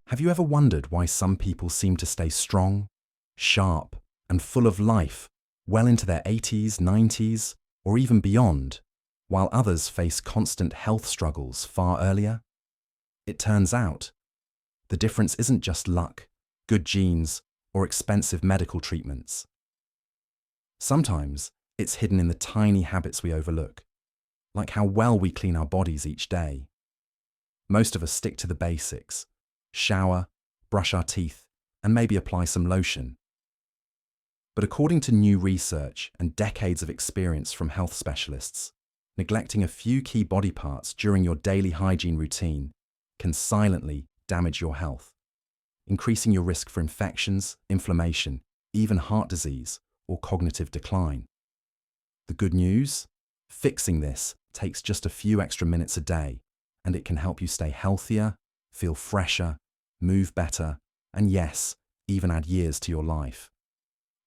Have you ever wondered why some people seem to stay strong, sharp, and full of life well into their 80s, 90s, or even beyond, while others face constant health struggles far earlier? It turns out, the difference isn't just luck, good genes, or expensive medical treatments. Sometimes it's hidden in the tiny habits we overlook, like how well we clean our bodies each day. Most of us stick to the basics: shower, brush our teeth, and maybe apply some lotion. But according to new research and decades of experience from health specialists, neglecting a few key body parts during your daily hygiene routine can silently damage your health, increasing your risk for infections, inflammation, even heart disease or cognitive decline. The good news? Fixing this takes just a few extra minutes a day, and it can help you stay healthier, feel fresher, move better, and yes, even add years to your life.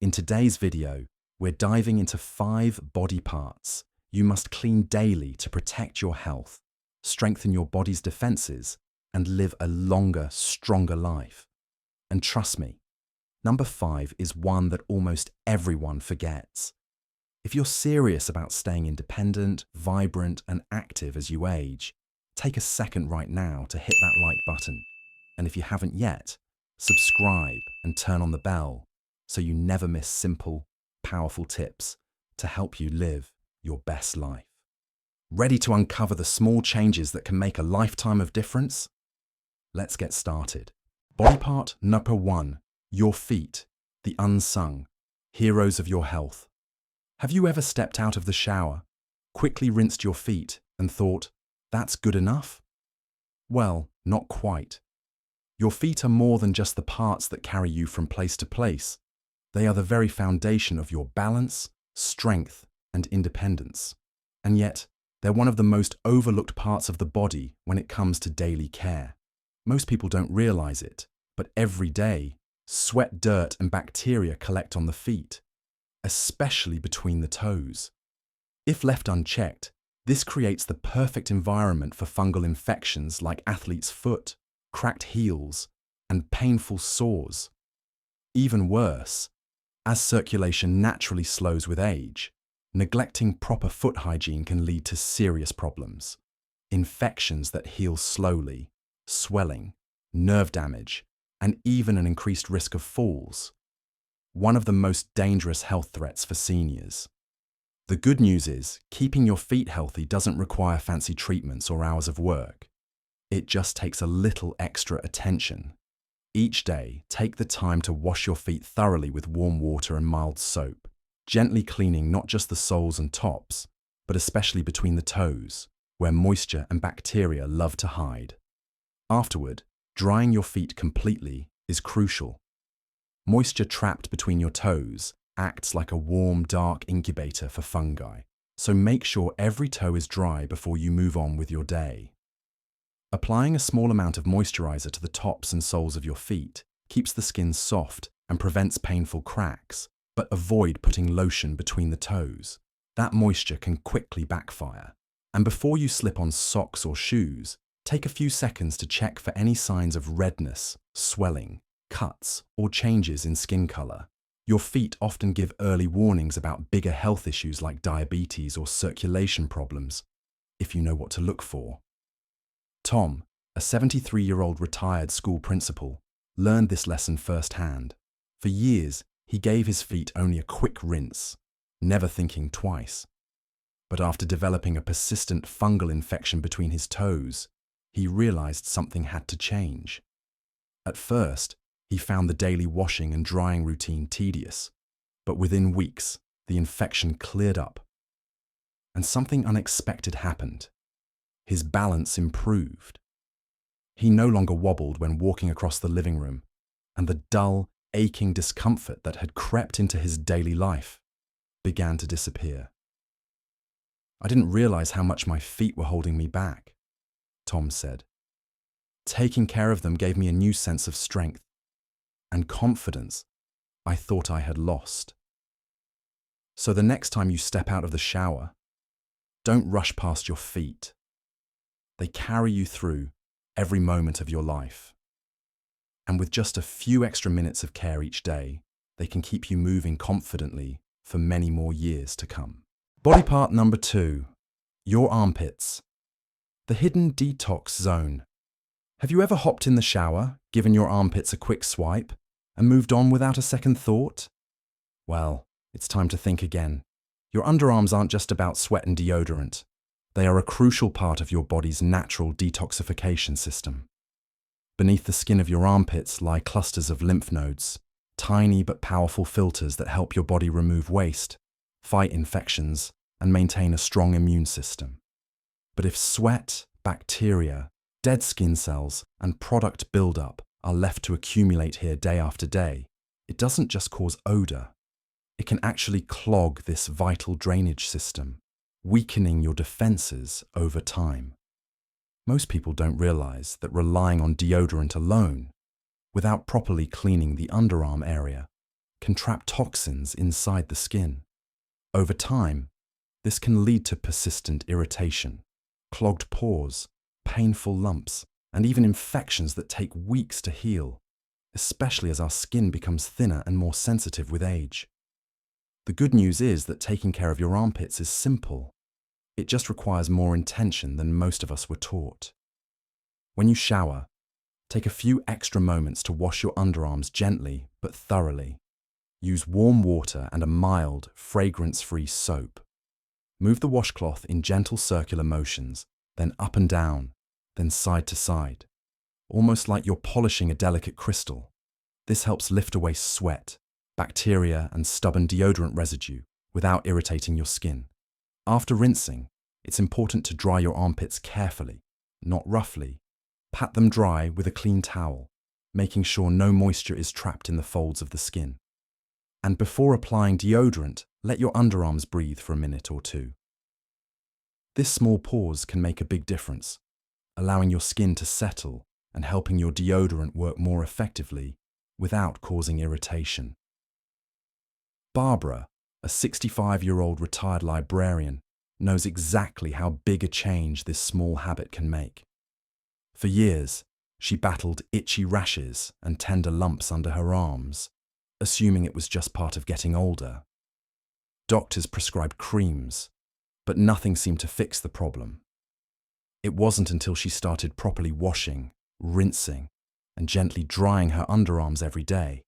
In today's video, we're diving into 5 body parts you must clean daily to protect your health, strengthen your body's defenses, and live a longer, stronger life. And trust me, number 5 is one that almost everyone forgets. If you're serious about staying independent, vibrant, and active as you age, take a second right now to hit that like button. And if you haven't yet, subscribe and turn on the bell so you never miss simple, powerful tips to help you live your best life. Ready to uncover the small changes that can make a lifetime of difference? Let's get started. Body part number 1, your feet, the unsung heroes of your health. Have you ever stepped out of the shower, quickly rinsed your feet, and thought, that's good enough? Well, not quite. Your feet are more than just the parts that carry you from place to place. They are the very foundation of your balance, strength, and independence. And yet, they're one of the most overlooked parts of the body when it comes to daily care. Most people don't realize it, but every day, sweat, dirt, and bacteria collect on the feet, especially between the toes. If left unchecked, this creates the perfect environment for fungal infections like athlete's foot, cracked heels, and painful sores. Even worse, as circulation naturally slows with age, neglecting proper foot hygiene can lead to serious problems. Infections that heal slowly, swelling, nerve damage, and even an increased risk of falls. One of the most dangerous health threats for seniors. The good news is, keeping your feet healthy doesn't require fancy treatments or hours of work. It just takes a little extra attention. Each day, take the time to wash your feet thoroughly with warm water and mild soap, gently cleaning not just the soles and tops, but especially between the toes, where moisture and bacteria love to hide. Afterward, drying your feet completely is crucial. Moisture trapped between your toes acts like a warm, dark incubator for fungi, so make sure every toe is dry before you move on with your day. Applying a small amount of moisturizer to the tops and soles of your feet keeps the skin soft and prevents painful cracks, but avoid putting lotion between the toes. That moisture can quickly backfire. And before you slip on socks or shoes, take a few seconds to check for any signs of redness, swelling, cuts, or changes in skin color. Your feet often give early warnings about bigger health issues like diabetes or circulation problems, if you know what to look for. Tom, a 73-year-old retired school principal, learned this lesson firsthand. For years, he gave his feet only a quick rinse, never thinking twice. But after developing a persistent fungal infection between his toes, he realized something had to change. At first, he found the daily washing and drying routine tedious, but within weeks, the infection cleared up. And something unexpected happened. His balance improved. He no longer wobbled when walking across the living room, and the dull, aching discomfort that had crept into his daily life began to disappear. I didn't realize how much my feet were holding me back, Tom said. Taking care of them gave me a new sense of strength and confidence I thought I had lost. So the next time you step out of the shower, don't rush past your feet. They carry you through every moment of your life. And with just a few extra minutes of care each day, they can keep you moving confidently for many more years to come. Body part number 2, your armpits. The hidden detox zone. Have you ever hopped in the shower, given your armpits a quick swipe, and moved on without a second thought? Well, it's time to think again. Your underarms aren't just about sweat and deodorant. They are a crucial part of your body's natural detoxification system. Beneath the skin of your armpits lie clusters of lymph nodes, tiny but powerful filters that help your body remove waste, fight infections, and maintain a strong immune system. But if sweat, bacteria, dead skin cells, and product buildup are left to accumulate here day after day, it doesn't just cause odor. It can actually clog this vital drainage system, weakening your defenses over time. Most people don't realize that relying on deodorant alone, without properly cleaning the underarm area, can trap toxins inside the skin. Over time, this can lead to persistent irritation, clogged pores, painful lumps, and even infections that take weeks to heal, especially as our skin becomes thinner and more sensitive with age. The good news is that taking care of your armpits is simple. It just requires more intention than most of us were taught. When you shower, take a few extra moments to wash your underarms gently but thoroughly. Use warm water and a mild, fragrance-free soap. Move the washcloth in gentle circular motions, then up and down, then side to side, almost like you're polishing a delicate crystal. This helps lift away sweat, bacteria, and stubborn deodorant residue without irritating your skin. After rinsing, it's important to dry your armpits carefully, not roughly. Pat them dry with a clean towel, making sure no moisture is trapped in the folds of the skin. And before applying deodorant, let your underarms breathe for a minute or two. This small pause can make a big difference, allowing your skin to settle and helping your deodorant work more effectively without causing irritation. Barbara, a 65-year-old retired librarian, knows exactly how big a change this small habit can make. For years, she battled itchy rashes and tender lumps under her arms, assuming it was just part of getting older. Doctors prescribed creams, but nothing seemed to fix the problem. It wasn't until she started properly washing, rinsing, and gently drying her underarms every day,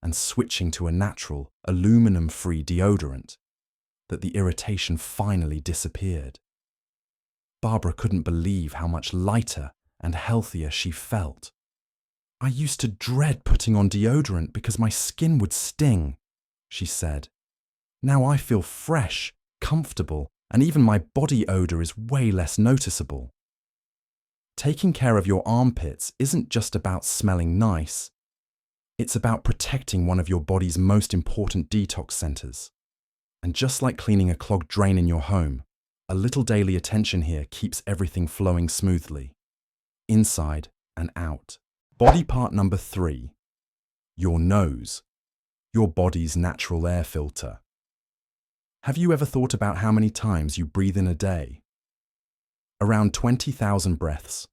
and switching to a natural, aluminum-free deodorant, that the irritation finally disappeared. Barbara couldn't believe how much lighter and healthier she felt. "I used to dread putting on deodorant because my skin would sting," she said. "Now I feel fresh, comfortable, and even my body odor is way less noticeable." Taking care of your armpits isn't just about smelling nice. It's about protecting one of your body's most important detox centers. And just like cleaning a clogged drain in your home, a little daily attention here keeps everything flowing smoothly, inside and out. Body part number 3, your nose, your body's natural air filter. Have you ever thought about how many times you breathe in a day? Around 20,000 breaths,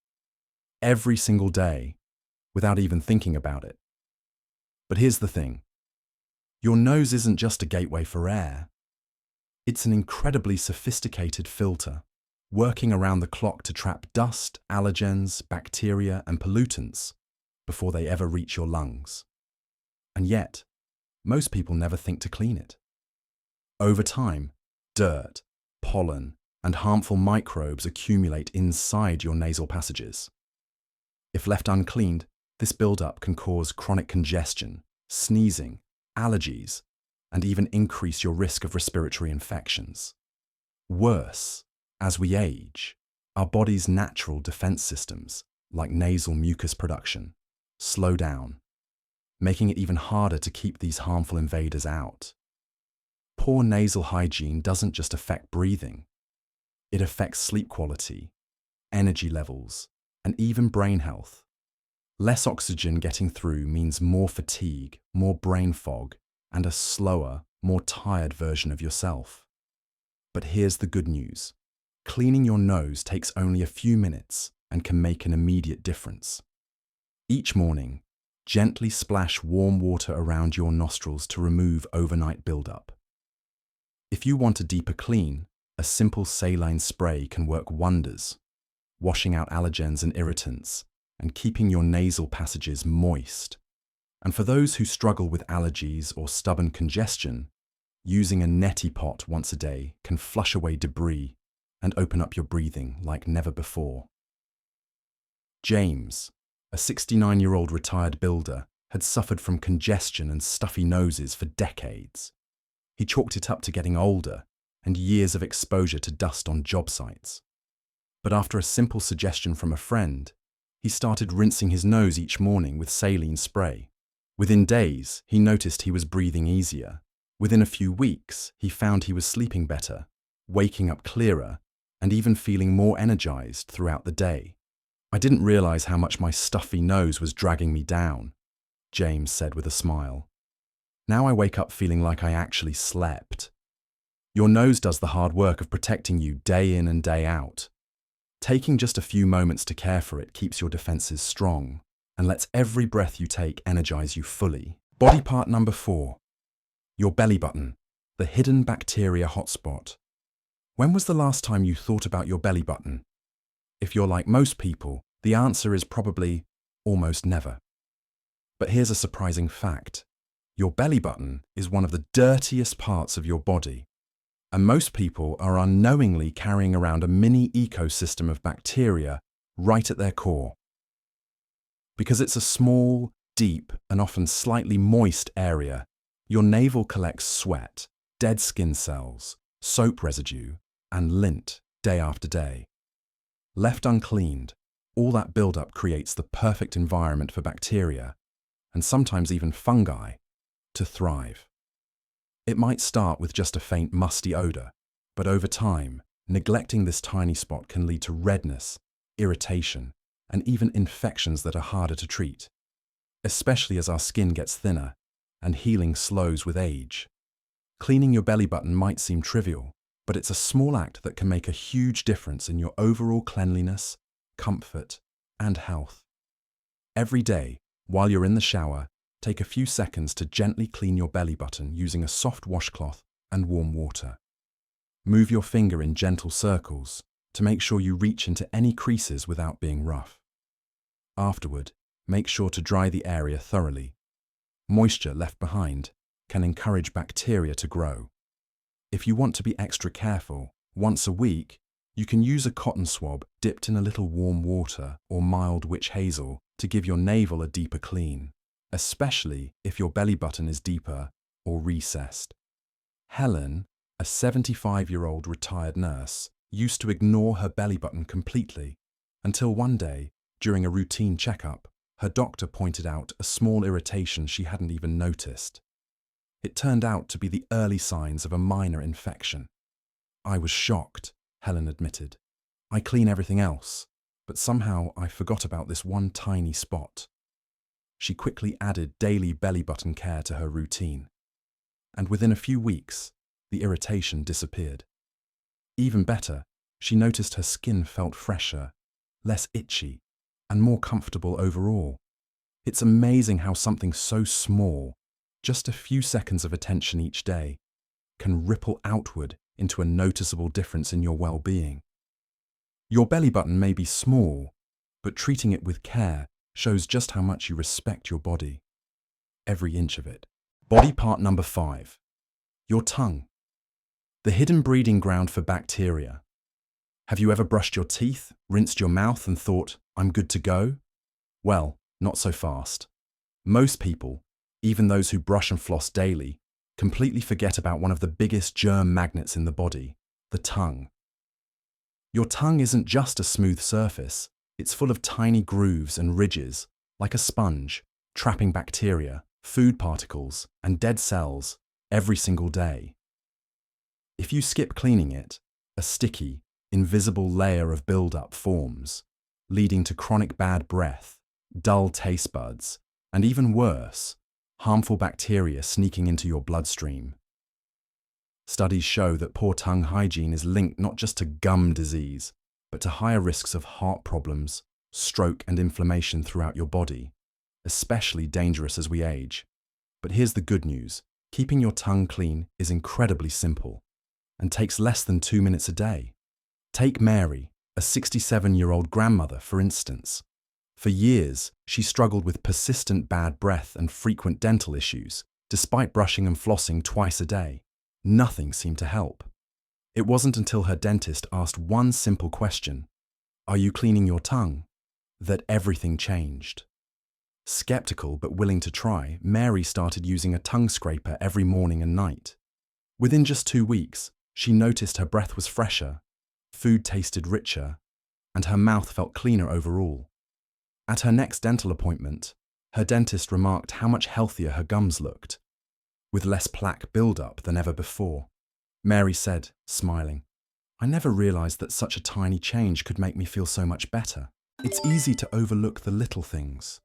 every single day, without even thinking about it. But here's the thing. Your nose isn't just a gateway for air. It's an incredibly sophisticated filter, working around the clock to trap dust, allergens, bacteria, and pollutants before they ever reach your lungs. And yet, most people never think to clean it. Over time, dirt, pollen, and harmful microbes accumulate inside your nasal passages. If left uncleaned, this buildup can cause chronic congestion, sneezing, allergies, and even increase your risk of respiratory infections. Worse, as we age, our body's natural defense systems, like nasal mucus production, slow down, making it even harder to keep these harmful invaders out. Poor nasal hygiene doesn't just affect breathing. It affects sleep quality, energy levels, and even brain health. Less oxygen getting through means more fatigue, more brain fog, and a slower, more tired version of yourself. But here's the good news. Cleaning your nose takes only a few minutes and can make an immediate difference. Each morning, Gently splash warm water around your nostrils to remove overnight buildup. If you want a deeper clean, a simple saline spray can work wonders, washing out allergens and irritants and keeping your nasal passages moist. And for those who struggle with allergies or stubborn congestion, using a neti pot once a day can flush away debris and open up your breathing like never before. James, a 69-year-old retired builder, had suffered from congestion and stuffy noses for decades. He chalked it up to getting older and years of exposure to dust on job sites. But after a simple suggestion from a friend, he started rinsing his nose each morning with saline spray. Within days, he noticed he was breathing easier. Within a few weeks, he found he was sleeping better, waking up clearer, and even feeling more energized throughout the day. "I didn't realize how much my stuffy nose was dragging me down," James said with a smile. "Now I wake up feeling like I actually slept." Your nose does the hard work of protecting you day in and day out. Taking just a few moments to care for it keeps your defenses strong and lets every breath you take energize you fully. Body part number 4. Your belly button, the hidden bacteria hotspot. When was the last time you thought about your belly button? If you're like most people, the answer is probably almost never. But here's a surprising fact. Your belly button is one of the dirtiest parts of your body. And most people are unknowingly carrying around a mini ecosystem of bacteria right at their core. Because it's a small, deep, and often slightly moist area, your navel collects sweat, dead skin cells, soap residue, and lint day after day. Left uncleaned, all that buildup creates the perfect environment for bacteria, and sometimes even fungi, to thrive. It might start with just a faint musty odor, but over time, neglecting this tiny spot can lead to redness, irritation, and even infections that are harder to treat, especially as our skin gets thinner and healing slows with age. Cleaning your belly button might seem trivial, but it's a small act that can make a huge difference in your overall cleanliness, comfort, and health. Every day, while you're in the shower, take a few seconds to gently clean your belly button using a soft washcloth and warm water. Move your finger in gentle circles to make sure you reach into any creases without being rough. Afterward, make sure to dry the area thoroughly. Moisture left behind can encourage bacteria to grow. If you want to be extra careful, once a week, you can use a cotton swab dipped in a little warm water or mild witch hazel to give your navel a deeper clean, especially if your belly button is deeper or recessed. Helen, a 75-year-old retired nurse, used to ignore her belly button completely until one day, during a routine checkup, her doctor pointed out a small irritation she hadn't even noticed. It turned out to be the early signs of a minor infection. "I was shocked," Helen admitted. "I clean everything else, but somehow I forgot about this one tiny spot." She quickly added daily belly button care to her routine, and within a few weeks, the irritation disappeared. Even better, she noticed her skin felt fresher, less itchy, and more comfortable overall. It's amazing how something so small, just a few seconds of attention each day, can ripple outward into a noticeable difference in your well-being. Your belly button may be small, but treating it with care shows just how much you respect your body. Every inch of it. Body part number 5. Your tongue. The hidden breeding ground for bacteria. Have you ever brushed your teeth, rinsed your mouth, and thought, "I'm good to go"? Well, not so fast. Most people, even those who brush and floss daily, completely forget about one of the biggest germ magnets in the body, the tongue. Your tongue isn't just a smooth surface, it's full of tiny grooves and ridges, like a sponge, trapping bacteria, food particles, and dead cells every single day. If you skip cleaning it, a sticky, invisible layer of buildup forms, leading to chronic bad breath, dull taste buds, and even worse, harmful bacteria sneaking into your bloodstream. Studies show that poor tongue hygiene is linked not just to gum disease, but to higher risks of heart problems, stroke, and inflammation throughout your body. especially dangerous as we age. But here's the good news. Keeping your tongue clean is incredibly simple and takes less than 2 minutes a day. Take Mary, a 67-year-old grandmother, for instance. For years, she struggled with persistent bad breath and frequent dental issues, despite brushing and flossing twice a day. Nothing seemed to help. It wasn't until her dentist asked one simple question, "Are you cleaning your tongue?" that everything changed. Skeptical but willing to try, Mary started using a tongue scraper every morning and night. Within just 2 weeks, she noticed her breath was fresher, food tasted richer, and her mouth felt cleaner overall. At her next dental appointment, her dentist remarked how much healthier her gums looked, with less plaque buildup than ever before. Mary said, smiling, "I never realized that such a tiny change could make me feel so much better." It's easy to overlook the little things.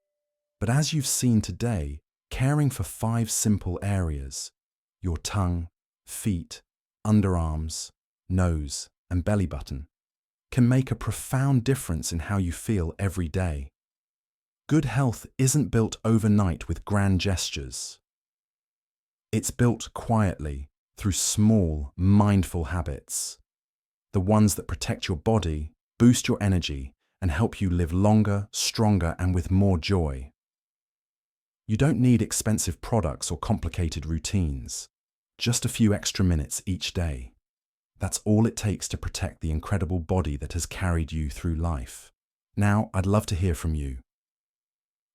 But as you've seen today, caring for 5 simple areas, your tongue, feet, underarms, nose, and belly button, can make a profound difference in how you feel every day. Good health isn't built overnight with grand gestures. It's built quietly through small, mindful habits. The ones that protect your body, boost your energy, and help you live longer, stronger, and with more joy. You don't need expensive products or complicated routines. Just a few extra minutes each day. That's all it takes to protect the incredible body that has carried you through life. Now, I'd love to hear from you.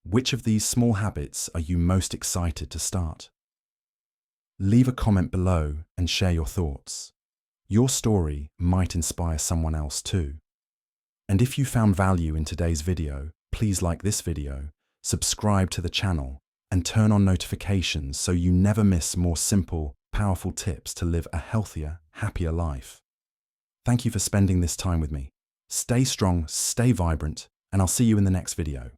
Which of these small habits are you most excited to start? Leave a comment below and share your thoughts. Your story might inspire someone else too. And if you found value in today's video, please like this video, subscribe to the channel, and turn on notifications so you never miss more simple, powerful tips to live a healthier, happier life. Thank you for spending this time with me. Stay strong, stay vibrant, and I'll see you in the next video.